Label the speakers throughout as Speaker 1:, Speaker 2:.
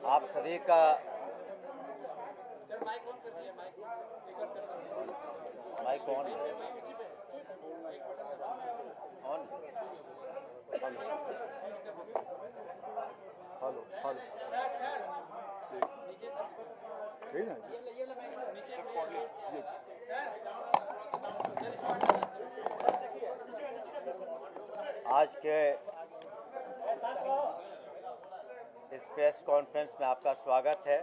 Speaker 1: आप सभी का माइक ऑन हेलो आज के इस प्रेस कॉन्फ्रेंस में आपका स्वागत है।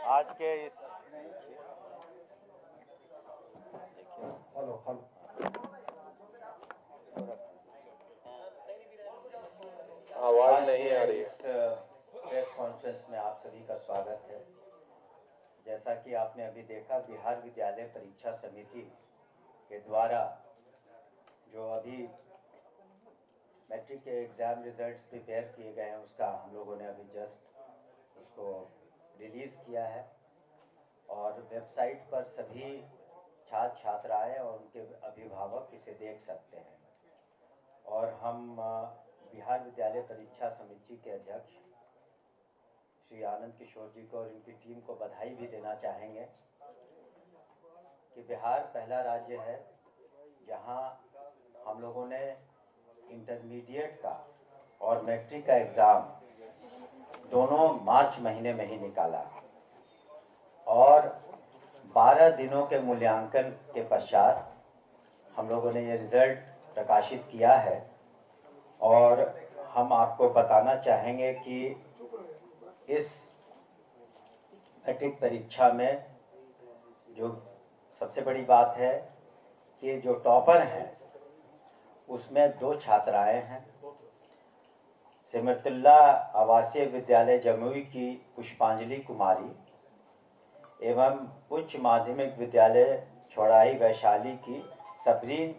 Speaker 1: आज के इस
Speaker 2: आवाज नहीं आ रही है।
Speaker 1: प्रेस कॉन्फ्रेंस में आप सभी का स्वागत है। जैसा कि आपने अभी देखा, बिहार विद्यालय परीक्षा समिति के द्वारा जो अभी मैट्रिक के एग्ज़ाम रिजल्ट्स प्रिपेयर किए गए हैं, उसका हम लोगों ने अभी जस्ट उसको रिलीज़ किया है और वेबसाइट पर सभी छात्र छात्राएं और उनके अभिभावक इसे देख सकते हैं। और हम बिहार विद्यालय परीक्षा समिति के अध्यक्ष श्री आनंद किशोर जी को और इनकी टीम को बधाई भी देना चाहेंगे कि बिहार पहला राज्य है जहां हम लोगों ने इंटरमीडिएट का और मैट्रिक का एग्ज़ाम दोनों मार्च महीने में ही निकाला और 12 दिनों के मूल्यांकन के पश्चात हम लोगों ने ये रिज़ल्ट प्रकाशित किया है। और हम आपको बताना चाहेंगे कि इस मैट्रिक परीक्षा में जो सबसे बड़ी बात है कि जो टॉपर हैं उसमें 2 छात्राएं हैं। सिमरतुल्ला आवासीय विद्यालय जमुई की पुष्पांजलि कुमारी एवं उच्च माध्यमिक विद्यालय छोड़ाई वैशाली की सबरीन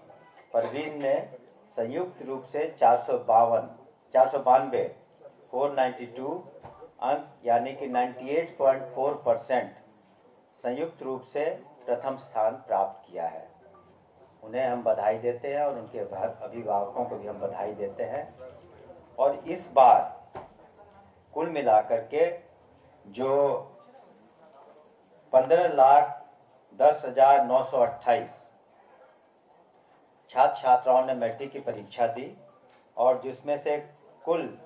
Speaker 1: परवीन ने संयुक्त रूप से 492 अंक यानी कि 98.4% संयुक्त रूप से प्रथम स्थान प्राप्त किया है। उन्हें हम बधाई देते हैं और उनके अभिभावकों को भी हम बधाई देते हैं। और इस बार कुल मिलाकर के जो 15,10,928 छात्र छात्राओं ने मैट्रिक की परीक्षा दी और जिसमें से कुल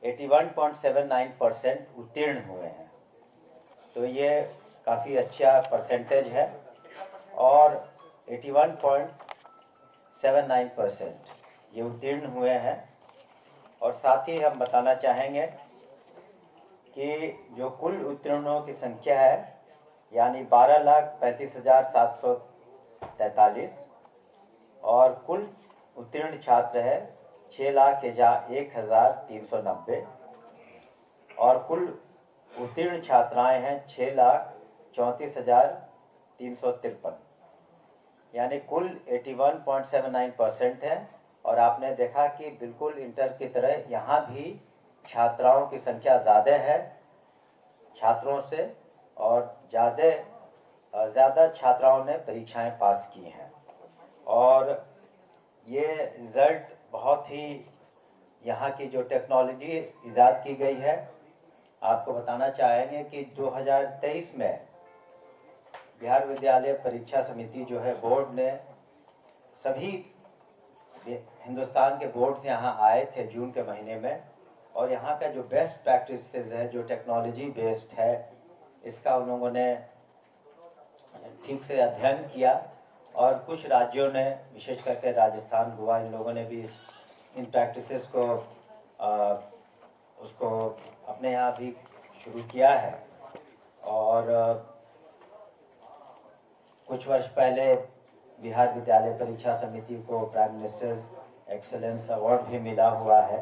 Speaker 1: 81.79% उत्तीर्ण हुए हैं। तो ये काफ़ी अच्छा परसेंटेज है और 81.79% ये उत्तीर्ण हुए हैं। और साथ ही हम बताना चाहेंगे कि जो कुल उत्तीर्णों की संख्या है यानी 12,35,743 और कुल उत्तीर्ण छात्र है 6,01,390 और कुल उत्तीर्ण छात्राएं हैं 6,34,353 यानी कुल 81.79% है। और आपने देखा कि बिल्कुल इंटर की तरह यहाँ भी छात्राओं की संख्या ज़्यादा है छात्रों से और ज़्यादा छात्राओं ने परीक्षाएं पास की हैं। और ये रिज़ल्ट बहुत ही यहाँ की जो टेक्नोलॉजी ईजाद की गई है, आपको बताना चाहेंगे कि 2023 में बिहार विद्यालय परीक्षा समिति जो है बोर्ड ने सभी हिंदुस्तान के बोर्ड यहाँ आए थे जून के महीने में, और यहाँ का जो बेस्ट प्रैक्टिसेस है, जो टेक्नोलॉजी बेस्ड है, इसका उन लोगों ने ठीक से अध्ययन किया। और कुछ राज्यों ने, विशेष करके राजस्थान, गोवा, इन लोगों ने भी इन प्रैक्टिसेस को उसको अपने यहाँ भी शुरू किया है। और कुछ वर्ष पहले बिहार विद्यालय परीक्षा समिति को प्राइम मिनिस्टर्स एक्सेलेंस अवार्ड भी मिला हुआ है।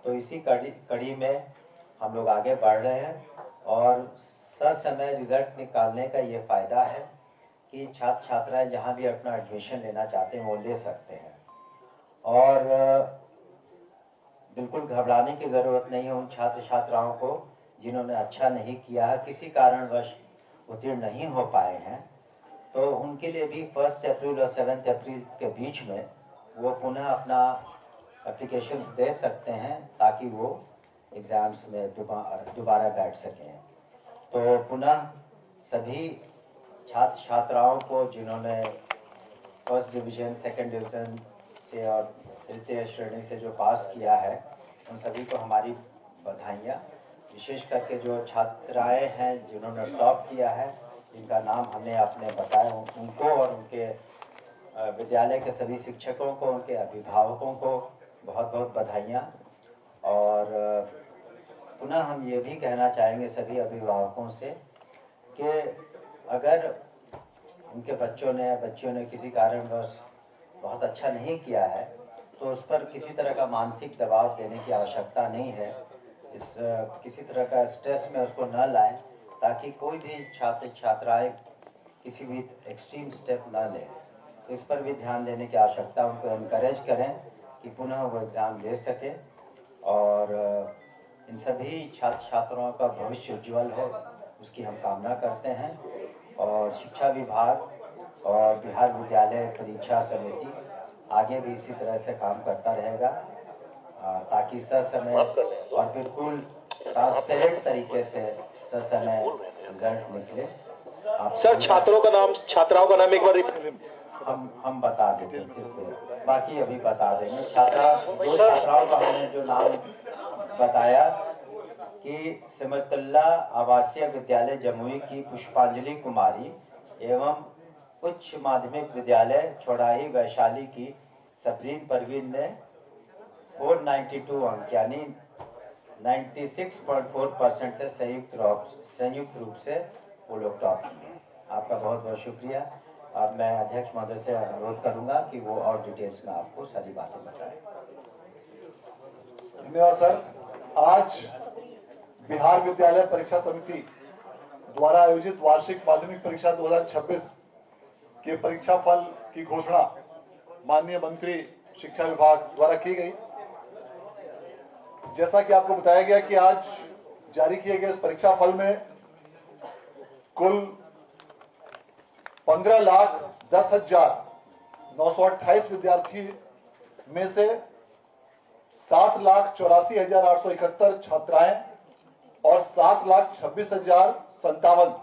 Speaker 1: तो इसी कड़ी में हम लोग आगे बढ़ रहे हैं, और ससमय रिजल्ट निकालने का ये फायदा है कि छात्र छात्राएं जहाँ भी अपना एडमिशन लेना चाहते हैं वो ले सकते हैं, और बिल्कुल घबराने की ज़रूरत नहीं है उन छात्र छात्राओं को जिन्होंने अच्छा नहीं किया है, किसी कारणवश उत्तीर्ण नहीं हो पाए हैं। तो उनके लिए भी 1 अप्रैल और 7 अप्रैल के बीच में वो पुनः अपना एप्लीकेशंस दे सकते हैं, ताकि वो एग्ज़ाम्स में दोबारा बैठ सकें। तो पुनः सभी छात्र छात्राओं को जिन्होंने फर्स्ट डिवीज़न, सेकंड डिवीज़न से और तृतीय श्रेणी से जो पास किया है, उन सभी को हमारी बधाइयाँ। विशेष करके जो छात्राएं हैं जिन्होंने टॉप किया है, जिनका नाम हमने आपने बताया, उनको और उनके विद्यालय के सभी शिक्षकों को, उनके अभिभावकों को बहुत बहुत बधाइयाँ। और पुनः हम ये भी कहना चाहेंगे सभी अभिभावकों से कि अगर उनके बच्चियों ने किसी कारणवश बहुत अच्छा नहीं किया है, तो उस पर किसी तरह का मानसिक दबाव देने की आवश्यकता नहीं है। किसी तरह का स्ट्रेस में उसको न लाएं, ताकि कोई भी छात्र छात्राएं किसी भी एक्सट्रीम स्टेप न लें। तो इस पर भी ध्यान देने की आवश्यकता, उनको एनकरेज करें कि पुनः वो एग्ज़ाम दे सके, और इन सभी छात्र छात्राओं का भविष्य उज्ज्वल हो, उसकी हम कामना करते हैं। और शिक्षा विभाग और बिहार विद्यालय परीक्षा समिति आगे भी इसी तरह से काम करता रहेगा, ताकि ससमय और बिल्कुल ट्रांसपेरेंट तरीके से ससमय रिजल्ट निकले।
Speaker 2: सर, छात्राओं का नाम एक बार
Speaker 1: हम बता देते हैं, बाकी अभी बता देंगे। दो छात्राओं का हमने जो नाम बताया कि सिमतुल्ला आवासीय विद्यालय जमुई की पुष्पांजलि कुमारी एवं उच्च माध्यमिक विद्यालय छोड़ाही वैशाली की सबरीन परवीन ने 492 अंक यानी 96.4% से संयुक्त रूप से वो लोग टॉप किए। आपका बहुत बहुत शुक्रिया। अब मैं अध्यक्ष महोदय से अनुरोध करूंगा कि वो और डिटेल्स में आपको सारी बातें बताएं।
Speaker 3: धन्यवाद सर। आज बिहार विद्यालय परीक्षा समिति द्वारा आयोजित वार्षिक माध्यमिक परीक्षा 2026 के परीक्षा फल की घोषणा माननीय मंत्री शिक्षा विभाग द्वारा की गई। जैसा कि आपको बताया गया कि आज जारी किए गए इस परीक्षा फल में कुल 15,10,928 विद्यार्थी में से 7,84,871 छात्राएं और 7,26,057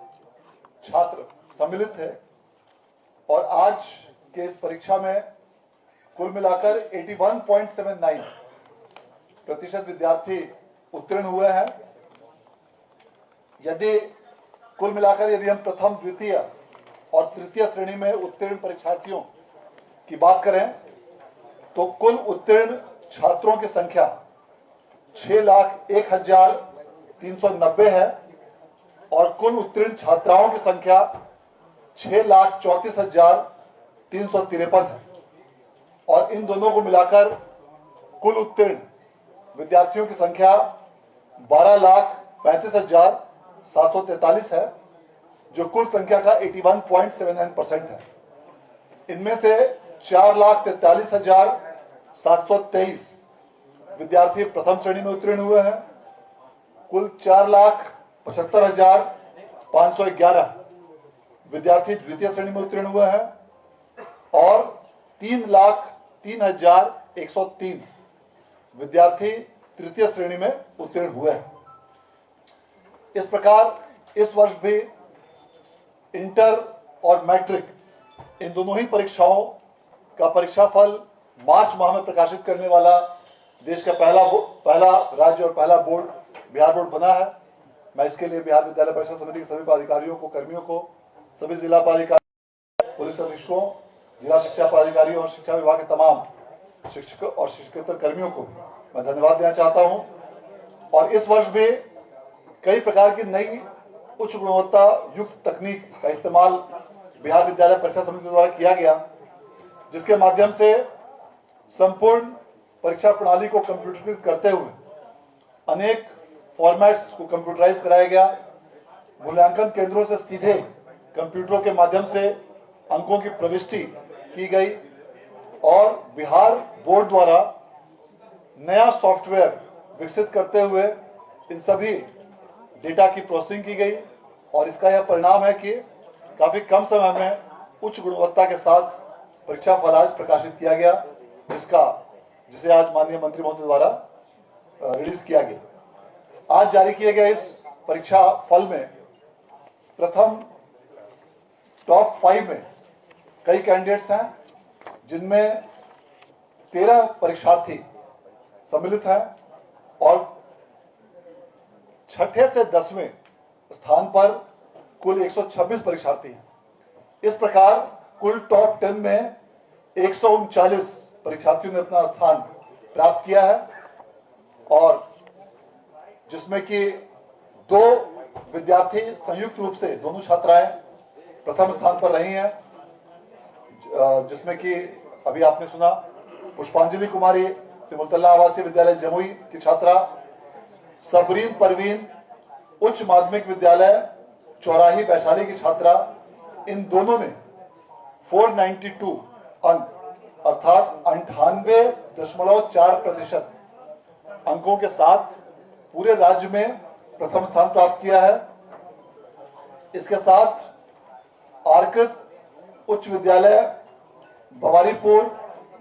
Speaker 3: छात्र सम्मिलित थे। और आज के इस परीक्षा में कुल मिलाकर 81.79% विद्यार्थी उत्तीर्ण हुए हैं। कुल मिलाकर यदि हम प्रथम, द्वितीय और तृतीय श्रेणी में उत्तीर्ण परीक्षार्थियों की बात करें तो कुल उत्तीर्ण छात्रों की संख्या 6,01,390 है और कुल उत्तीर्ण छात्राओं की संख्या 6,34,353 है। और इन दोनों को मिलाकर कुल उत्तीर्ण विद्यार्थियों की संख्या 12,35,743 है, जो कुल संख्या का 81.79% है। इनमें से 4,43,723 विद्यार्थी प्रथम श्रेणी में उत्तीर्ण हुए हैं। कुल 4,75,511 विद्यार्थी द्वितीय श्रेणी में उत्तीर्ण हुए हैं और 3,03,103 विद्यार्थी तृतीय श्रेणी में उत्तीर्ण हुए हैं। इस प्रकार इस वर्ष भी इंटर और मैट्रिक, इन दोनों ही परीक्षाओं का परीक्षाफल मार्च माह में प्रकाशित करने वाला देश का पहला राज्य और पहला बोर्ड बिहार बोर्ड बना है। मैं इसके लिए बिहार विद्यालय परीक्षा समिति के सभी पदाधिकारियों को, कर्मियों को, सभी जिला पदाधिकारी, पुलिस अधीक्षकों, जिला शिक्षा पदाधिकारियों और शिक्षा विभाग के तमाम शिक्षकों और शिक्षकेतर कर्मियों को मैं धन्यवाद देना चाहता हूं। और इस वर्ष भी कई प्रकार की नई उच्च गुणवत्ता युक्त तकनीक का इस्तेमाल बिहार विद्यालय परीक्षा समिति द्वारा किया गया, जिसके माध्यम से संपूर्ण परीक्षा प्रणाली को कंप्यूटरीकृत करते हुए अनेक फॉर्मेट्स को कंप्यूटराइज कराया गया। मूल्यांकन केंद्रों से सीधे कंप्यूटरों के माध्यम से अंकों की प्रविष्टि की गई और बिहार बोर्ड द्वारा नया सॉफ्टवेयर विकसित करते हुए इन सभी डेटा की प्रोसेसिंग की गई और इसका यह परिणाम है कि काफी कम समय में उच्च गुणवत्ता के साथ परीक्षा फल आज प्रकाशित किया गया, जिसे आज माननीय मंत्री महोदय द्वारा रिलीज किया गया। आज जारी किए गए इस परीक्षा फल में प्रथम टॉप 5 में कई कैंडिडेट्स हैं, जिनमें 13 परीक्षार्थी सम्मिलित हैं और 6ठे से 10वें स्थान पर कुल 126 परीक्षार्थी हैं। इस प्रकार कुल टॉप 10 में 139 परीक्षार्थियों ने अपना स्थान प्राप्त किया है और जिसमें कि 2 विद्यार्थी संयुक्त रूप से, दोनों छात्राएं प्रथम स्थान पर रही हैं, जिसमें कि अभी आपने सुना पुष्पांजलि कुमारी सिमुलतल्ला आवासीय विद्यालय जमुई की छात्रा, सबरीन परवीन उच्च माध्यमिक विद्यालय चौराही वैशाली की छात्रा, इन दोनों ने 492 अंक अर्थात 98.4% अंकों के साथ पूरे राज्य में प्रथम स्थान प्राप्त किया है। इसके साथ आर्कृत उच्च विद्यालय बवारीपुर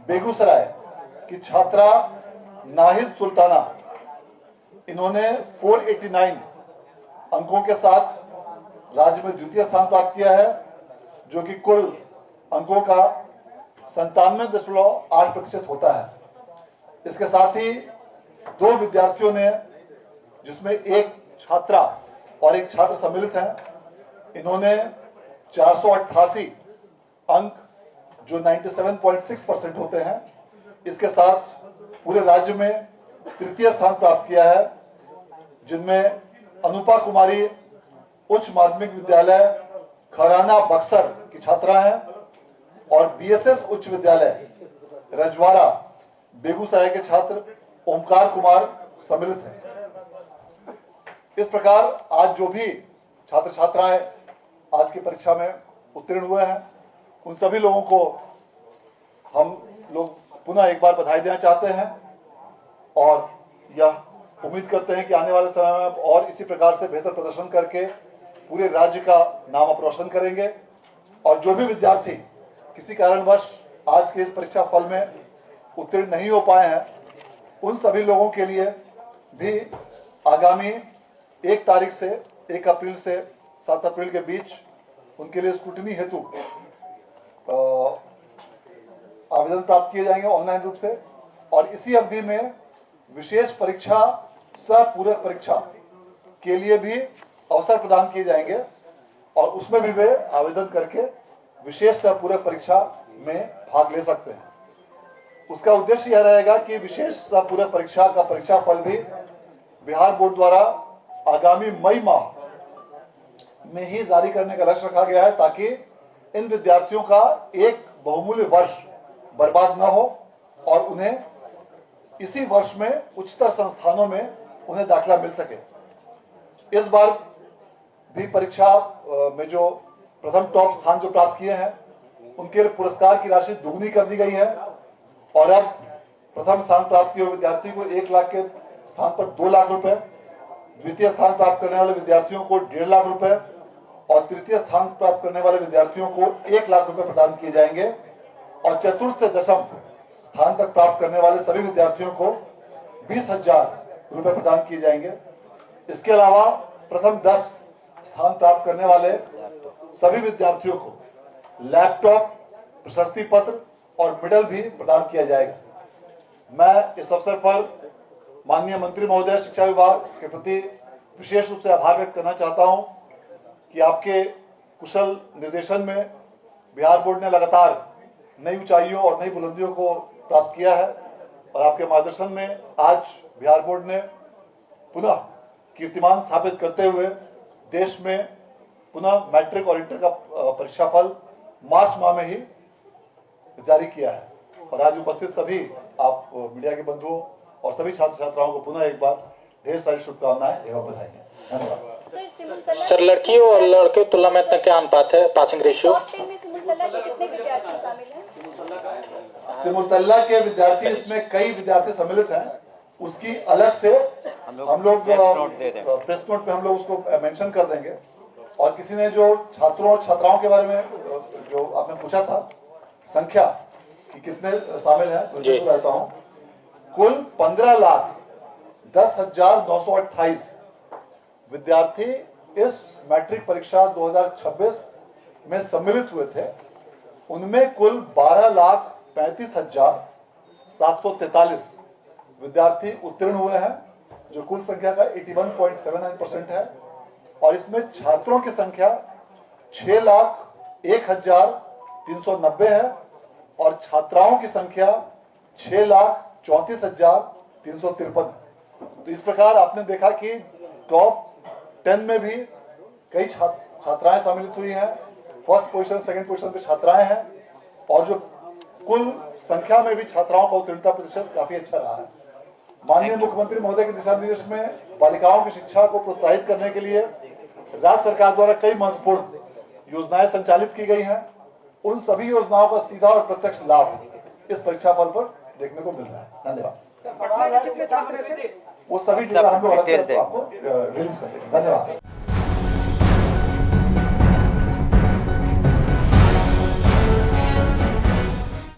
Speaker 3: बेगूसराय की छात्रा नाहिद सुल्ताना, इन्होंने 489 अंकों के साथ राज्य में द्वितीय स्थान प्राप्त किया है, जो कि कुल अंकों का 97.8% होता है। इसके साथ ही 2 विद्यार्थियों ने, जिसमें एक छात्रा और एक छात्र सम्मिलित हैं, इन्होंने 488 अंक जो 97.6% होते हैं, इसके साथ पूरे राज्य में तृतीय स्थान प्राप्त किया है, जिनमें अनुपा कुमारी उच्च माध्यमिक विद्यालय खराना बक्सर की छात्रा हैं और बीएसएस उच्च विद्यालय रजवाड़ा बेगूसराय के छात्र ओमकार कुमार सम्मिलित हैं। इस प्रकार आज जो भी छात्र छात्राएं आज की परीक्षा में उत्तीर्ण हुए हैं, उन सभी लोगों को हम लोग पुनः एक बार बधाई देना चाहते हैं और यह उम्मीद करते हैं कि आने वाले समय में और इसी प्रकार से बेहतर प्रदर्शन करके पूरे राज्य का नाम आप रोशन करेंगे। और जो भी विद्यार्थी किसी कारणवश आज के इस परीक्षा फल में उत्तीर्ण नहीं हो पाए हैं, उन सभी लोगों के लिए भी आगामी 1 तारीख से 1 अप्रैल से 7 अप्रैल के बीच उनके लिए स्क्रूटनी हेतु आवेदन प्राप्त किए जाएंगे ऑनलाइन रूप से और इसी अवधि में विशेष परीक्षा सह पूरक परीक्षा के लिए भी अवसर प्रदान किए जाएंगे और उसमें भी वे आवेदन करके विशेष सह पूरक परीक्षा में भाग ले सकते हैं। उसका उद्देश्य यह रहेगा कि विशेष सह पूरक परीक्षा का परीक्षा फल भी बिहार बोर्ड द्वारा आगामी मई माह में ही जारी करने का लक्ष्य रखा गया है, ताकि इन विद्यार्थियों का एक बहुमूल्य वर्ष बर्बाद न हो और उन्हें इसी वर्ष में उच्चतर संस्थानों में उन्हें दाखिला मिल सके। इस बार भी परीक्षा में जो प्रथम टॉप स्थान जो प्राप्त किए हैं, उनके लिए पुरस्कार की राशि दुगनी कर दी गई है और अब प्रथम स्थान प्राप्त किए हुए विद्यार्थी को 1 लाख के स्थान पर 2 लाख रुपए, द्वितीय स्थान प्राप्त करने वाले विद्यार्थियों को 1.5 लाख रुपए और तृतीय स्थान प्राप्त करने वाले विद्यार्थियों को 1 लाख रुपए प्रदान किए जाएंगे और चतुर्थ से दशम स्थान तक प्राप्त करने वाले सभी विद्यार्थियों को 20,000 रुपए प्रदान किए जाएंगे। इसके अलावा प्रथम 10 स्थान प्राप्त करने वाले सभी विद्यार्थियों को लैपटॉप, प्रशस्ति पत्र और मेडल भी प्रदान किया जाएगा। मैं इस अवसर पर माननीय मंत्री महोदय शिक्षा विभाग के प्रति विशेष रूप से आभार व्यक्त करना चाहता हूं कि आपके कुशल निर्देशन में बिहार बोर्ड ने लगातार नई ऊंचाइयों और नई बुलंदियों को प्राप्त किया है और आपके मार्गदर्शन में आज बिहार बोर्ड ने पुनः कीर्तिमान स्थापित करते हुए देश में पुनः मैट्रिक और इंटर का परीक्षाफल मार्च माह में ही जारी किया है। और आज उपस्थित सभी आप मीडिया के बंधुओं और सभी छात्र छात्राओं को पुनः एक बार ढेर सारी शुभकामनाएं एवं बधाई। धन्यवाद।
Speaker 2: सर, लड़कियों और लड़के की तुलना में क्या अनुपात है? Passing ratio?
Speaker 3: सिमुलतल्ला के विद्यार्थी, इसमें कई विद्यार्थी सम्मिलित हैं, उसकी अलग से हम लोग प्रेस नोट पे हम लोग उसको मेंशन कर देंगे। और किसी ने जो छात्रों और छात्राओं के बारे में जो आपने पूछा था संख्या कि कितने शामिल हैं, तो रहता हूं कुल 15,10,928 विद्यार्थी इस मैट्रिक परीक्षा 2026 में सम्मिलित हुए थे। उनमें कुल 12,35,743 विद्यार्थी उत्तीर्ण हुए हैं, जो कुल संख्या का 81.79% है। और इसमें छात्रों की संख्या 6,01,390 है और छात्राओं की संख्या 6,34,353। तो इस प्रकार आपने देखा कि टॉप 10 में भी कई छात्राएं सम्मिलित हुई हैं, फर्स्ट पोजीशन, सेकंड पोजीशन पे छात्राएं हैं और जो कुल संख्या में भी छात्राओं का उत्तीर्णता प्रतिशत काफी अच्छा रहा है। माननीय मुख्यमंत्री महोदय के दिशा निर्देश में बालिकाओं की शिक्षा को प्रोत्साहित करने के लिए राज्य सरकार द्वारा कई महत्वपूर्ण योजनाएं संचालित की गई हैं। उन सभी योजनाओं का सीधा और प्रत्यक्ष लाभ इस परीक्षा फल पर देखने को मिल रहा है। धन्यवाद। वो सभी डेटा हम लोग अलग से आपको रिलीज करेंगे। धन्यवाद।